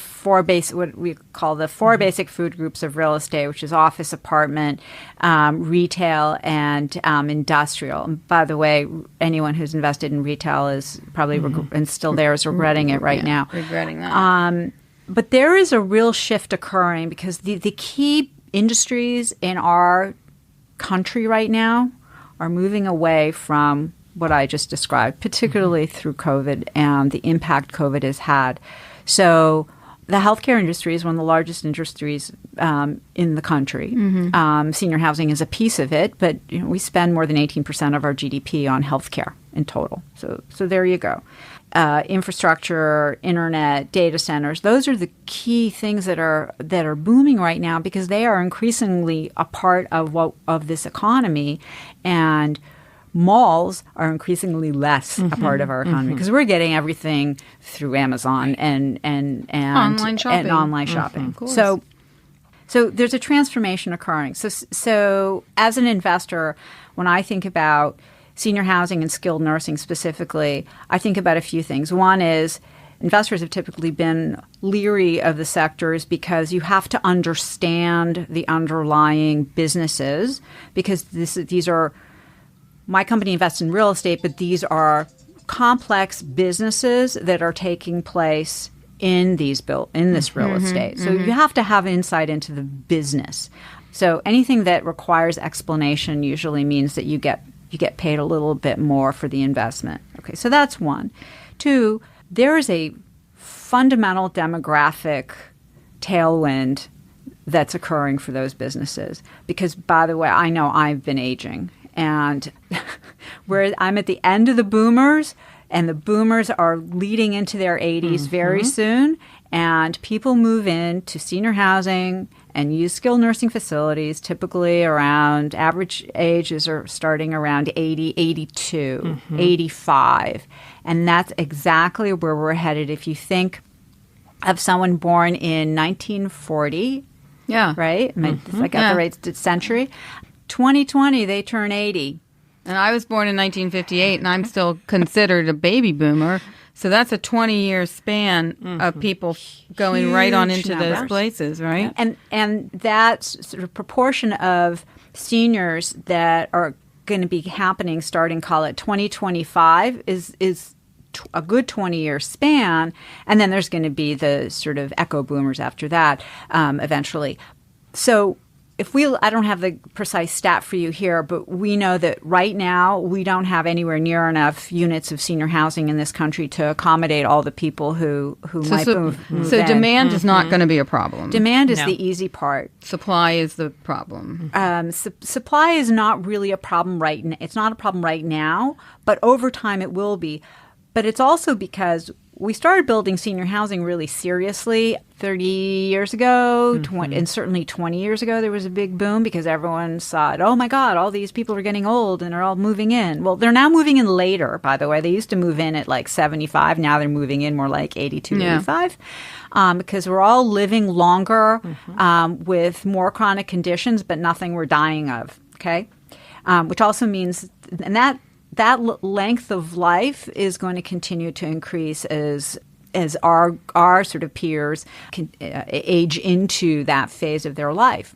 what we call the four basic food groups of real estate, which is office, apartment, retail, and industrial. And by the way, anyone who's invested in retail is probably and still there is regretting it right now. Regretting that. But there is a real shift occurring because the key industries in our country right now are moving away from what I just described, particularly through COVID and the impact COVID has had. So the healthcare industry is one of the largest industries in the country. Senior housing is a piece of it, but we spend more than 18% of our GDP on healthcare. in total. So there you go. Infrastructure, internet, data centers, those are the key things that are booming right now because they are increasingly a part of this economy, and malls are increasingly less a part of our economy because we're getting everything through Amazon and online shopping. So there's a transformation occurring. So as an investor, when I think about senior housing and skilled nursing specifically, I think about a few things. One is investors have typically been leery of the sectors because you have to understand the underlying businesses because these are – my company invests in real estate, but these are complex businesses that are taking place in this real estate. So you have to have insight into the business. So anything that requires explanation usually means that you get paid a little bit more for the investment. Okay, so that's one. Two, there is a fundamental demographic tailwind that's occurring for those businesses because, by the way, I know I've been aging. And where I'm at the end of the boomers, and the boomers are leading into their 80s very soon, and people move into senior housing and use skilled nursing facilities, typically around average ages are starting around 80, 82, 85. And that's exactly where we're headed. If you think of someone born in 1940, right? I got the right century. 2020, they turn 80. And I was born in 1958, and I'm still considered a baby boomer. So that's a 20-year span of people going right on into those places, right? And that sort of proportion of seniors that are going to be happening starting, call it 2025, is a good 20-year span. And then there's going to be the sort of echo boomers after that eventually. So I don't have the precise stat for you here, but we know that right now we don't have anywhere near enough units of senior housing in this country to accommodate all the people who might move So in. demand is not going to be a problem. Demand is the easy part. Supply is the problem. Supply is not really a problem right now. It's not a problem right now, but over time it will be. But it's also because we started building senior housing really seriously 30 years ago, and certainly 20 years ago, there was a big boom because everyone saw it. Oh, my God, all these people are getting old and they're all moving in. Well, they're now moving in later, by the way. They used to move in at like 75. Now they're moving in more like 82, 85. Because we're all living longer with more chronic conditions, but nothing we're dying of, okay? Which also means – and that length of life is going to continue to increase as our sort of peers can age into that phase of their life.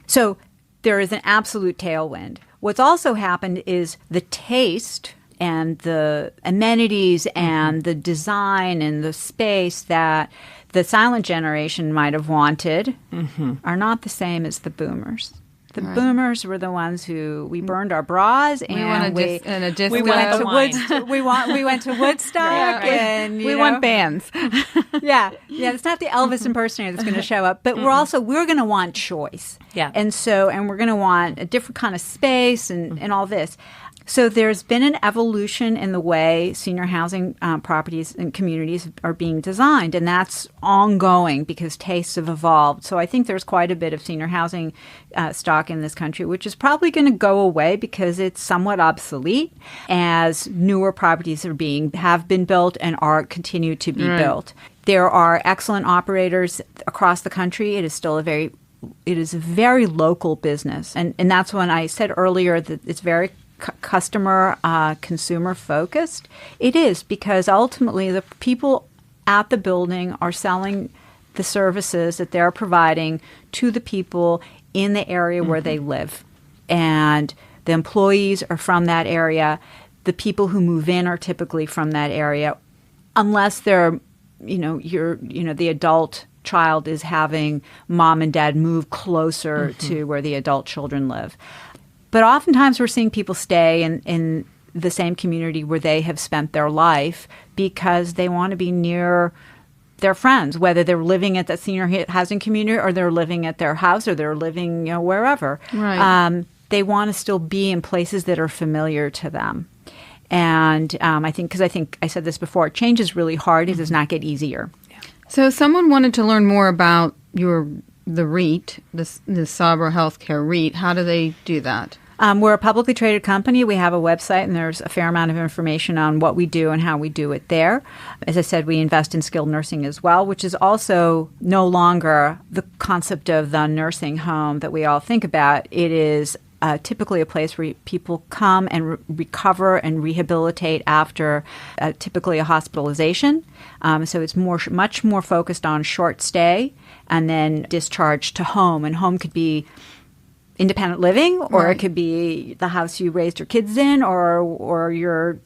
So there is an absolute tailwind. What's also happened is the taste and the amenities and the design and the space that the silent generation might have wanted are not the same as the boomers. The boomers were the ones who we burned our bras and we went to Woodstock and we want bands. It's not the Elvis impersonator that's going to show up, but we're going to want choice. And we're going to want a different kind of space and all this. So there's been an evolution in the way senior housing properties and communities are being designed, and that's ongoing because tastes have evolved. So I think there's quite a bit of senior housing stock in this country, which is probably going to go away because it's somewhat obsolete as newer properties have been built and continue to be built. There are excellent operators across the country. It is still a very local business, and that's when I said earlier that it's very customer, consumer focused. It is because ultimately the people at the building are selling the services that they're providing to the people in the area where they live. And the employees are from that area. The people who move in are typically from that area, unless they're, the adult child is having mom and dad move closer to where the adult children live. But oftentimes we're seeing people stay in the same community where they have spent their life because they want to be near their friends, whether they're living at the senior housing community or they're living at their house or they're living wherever. Right. They want to still be in places that are familiar to them. And I think I said this before, change is really hard. It does not get easier. So if someone wanted to learn more about the REIT, the SABRA Health Care REIT, how do they do that? We're a publicly traded company. We have a website, and there's a fair amount of information on what we do and how we do it there. As I said, we invest in skilled nursing as well, which is also no longer the concept of the nursing home that we all think about. It is typically a place where people come and recover and rehabilitate after typically a hospitalization. So it's much more focused on short stay and then discharge to home. And home could be independent living, or it could be the house you raised your kids in, or your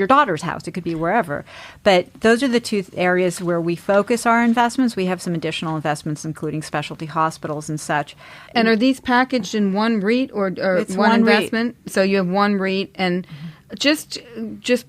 daughter's house. It could be wherever. But those are the two areas where we focus our investments. We have some additional investments, including specialty hospitals and such. And are these packaged in one REIT or it's one investment? REIT. So you have one REIT. And just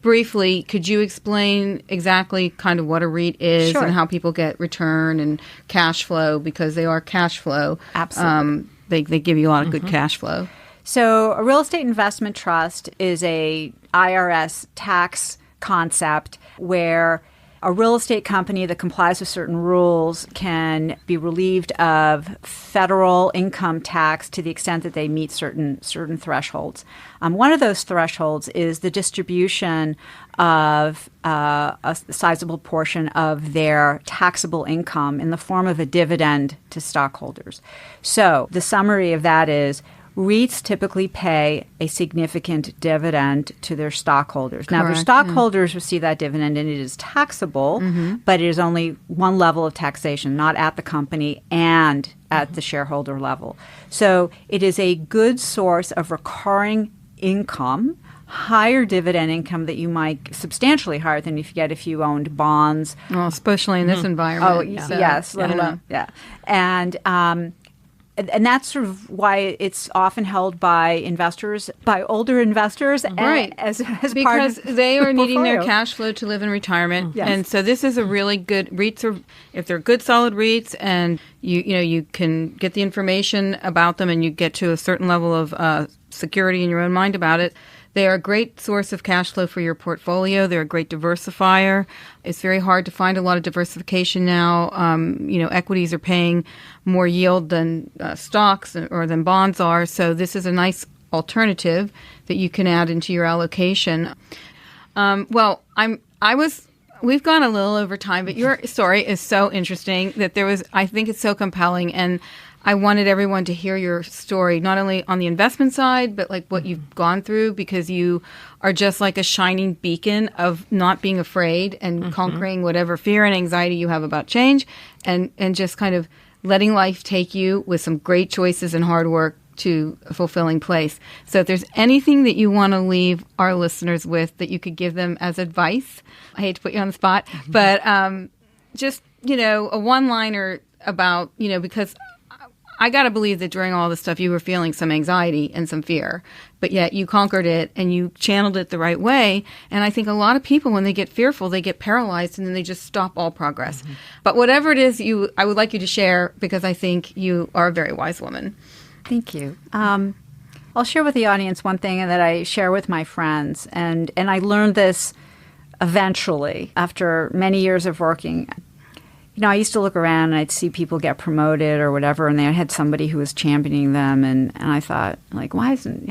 briefly, could you explain exactly kind of what a REIT is and how people get return and cash flow, because they are cash flow. Absolutely. They give you a lot of good cash flow. So a real estate investment trust is a IRS tax concept where a real estate company that complies with certain rules can be relieved of federal income tax to the extent that they meet certain thresholds. One of those thresholds is the distribution of a sizable portion of their taxable income in the form of a dividend to stockholders. So the summary of that is REITs typically pay a significant dividend to their stockholders. Now, their stockholders receive that dividend, and it is taxable, but it is only one level of taxation, not at the company and at the shareholder level. So it is a good source of recurring income, higher dividend income that you might substantially higher than if you owned bonds. Well, especially in this environment. Oh, yes. Yeah. And that's sort of why it's often held by investors, by older investors, right? As because part of they are needing their portfolio. cash flow to live in retirement, Yes. and so this is a really good REITs. If they're good, solid REITs, and you can get the information about them, and you get to a certain level of security in your own mind about it. They are a great source of cash flow for your portfolio. They're a great diversifier. It's very hard to find a lot of diversification now. Equities are paying more yield than stocks or than bonds are. So this is a nice alternative that you can add into your allocation. We've gone a little over time, but your story is so interesting that I think it's so compelling, and I wanted everyone to hear your story, not only on the investment side, but like what you've gone through, because you are just like a shining beacon of not being afraid and conquering whatever fear and anxiety you have about change, and just kind of letting life take you with some great choices and hard work to a fulfilling place. So if there's anything that you want to leave our listeners with that you could give them as advice, I hate to put you on the spot, but just, a one-liner about, because I got to believe that during all this stuff, you were feeling some anxiety and some fear, but yet you conquered it and you channeled it the right way. And I think a lot of people, when they get fearful, they get paralyzed and then they just stop all progress. But whatever it is I would like you to share, because I think you are a very wise woman. Thank you. I'll share with the audience one thing that I share with my friends, and I learned this eventually after many years of working. I used to look around and I'd see people get promoted or whatever, and they had somebody who was championing them, and I thought, like, why isn't,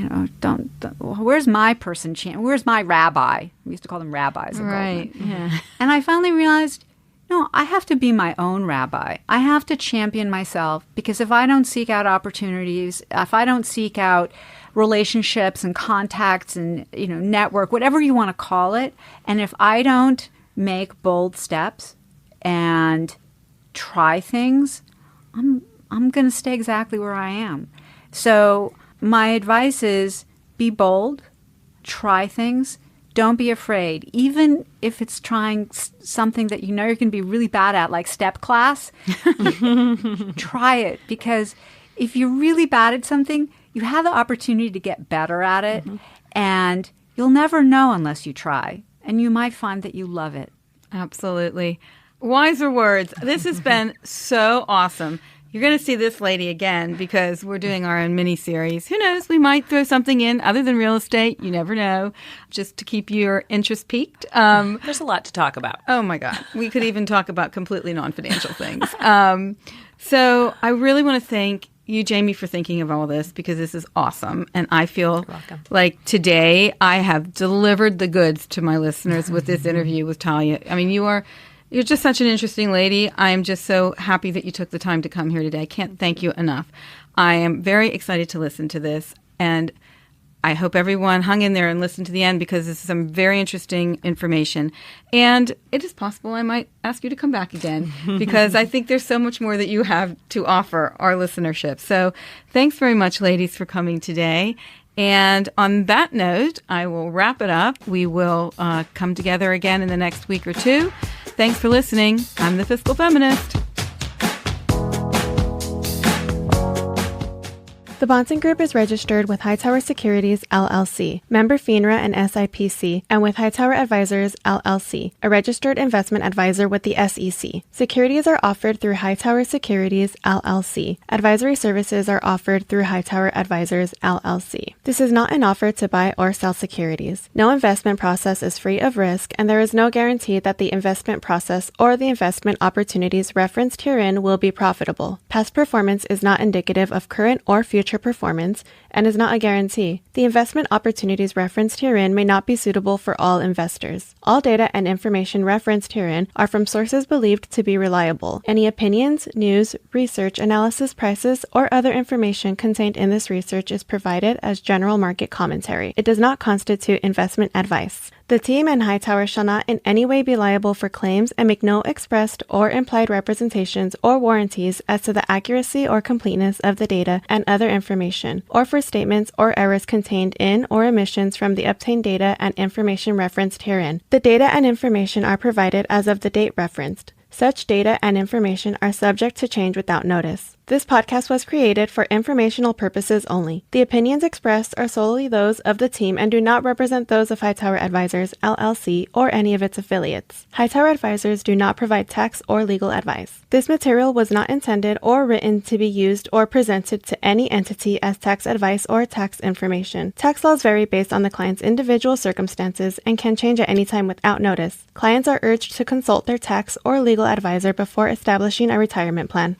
where's my person, where's my rabbi? We used to call them rabbis at Right, Goldman. yeah. And I finally realized, no, I have to be my own rabbi. I have to champion myself, because if I don't seek out opportunities, if I don't seek out relationships and contacts and, network, whatever you want to call it, and if I don't make bold steps and try things, I'm going to stay exactly where I am. So my advice is be bold, try things, don't be afraid. Even if it's trying something that you're going to be really bad at, like step class, try it. Because if you're really bad at something, you have the opportunity to get better at it, and you'll never know unless you try. And you might find that you love it. Absolutely. Wiser words. This has been so awesome. You're going to see this lady again because we're doing our own mini-series. Who knows? We might throw something in other than real estate. You never know. Just to keep your interest peaked. There's a lot to talk about. Oh, my God. We could even talk about completely non-financial things. So I really want to thank you, Jaime, for thinking of all this because this is awesome. And I feel like today I have delivered the goods to my listeners with this interview with Talya. I mean, you're just such an interesting lady. I am just so happy that you took the time to come here today. I can't thank you enough. I am very excited to listen to this, and I hope everyone hung in there and listened to the end because this is some very interesting information. And it is possible I might ask you to come back again because I think there's so much more that you have to offer our listenership. So thanks very much, ladies, for coming today. And on that note, I will wrap it up. We will come together again in the next week or two. Thanks for listening. I'm the Fiscal Feminist. The Bahnsen Group is registered with Hightower Securities, LLC, member FINRA and SIPC, and with Hightower Advisors, LLC, a registered investment advisor with the SEC. Securities are offered through Hightower Securities, LLC. Advisory services are offered through Hightower Advisors, LLC. This is not an offer to buy or sell securities. No investment process is free of risk, and there is no guarantee that the investment process or the investment opportunities referenced herein will be profitable. Past performance is not indicative of current or future performance and is not a guarantee. The investment opportunities referenced herein may not be suitable for all investors. All data and information referenced herein are from sources believed to be reliable. Any opinions, news, research, analysis, prices, or other information contained in this research is provided as general market commentary. It does not constitute investment advice. The team and Hightower shall not in any way be liable for claims and make no expressed or implied representations or warranties as to the accuracy or completeness of the data and other information, or for statements or errors contained in or omissions from the obtained data and information referenced herein. The data and information are provided as of the date referenced. Such data and information are subject to change without notice. This podcast was created for informational purposes only. The opinions expressed are solely those of the team and do not represent those of Hightower Advisors, LLC, or any of its affiliates. Hightower Advisors do not provide tax or legal advice. This material was not intended or written to be used or presented to any entity as tax advice or tax information. Tax laws vary based on the client's individual circumstances and can change at any time without notice. Clients are urged to consult their tax or legal advisor before establishing a retirement plan.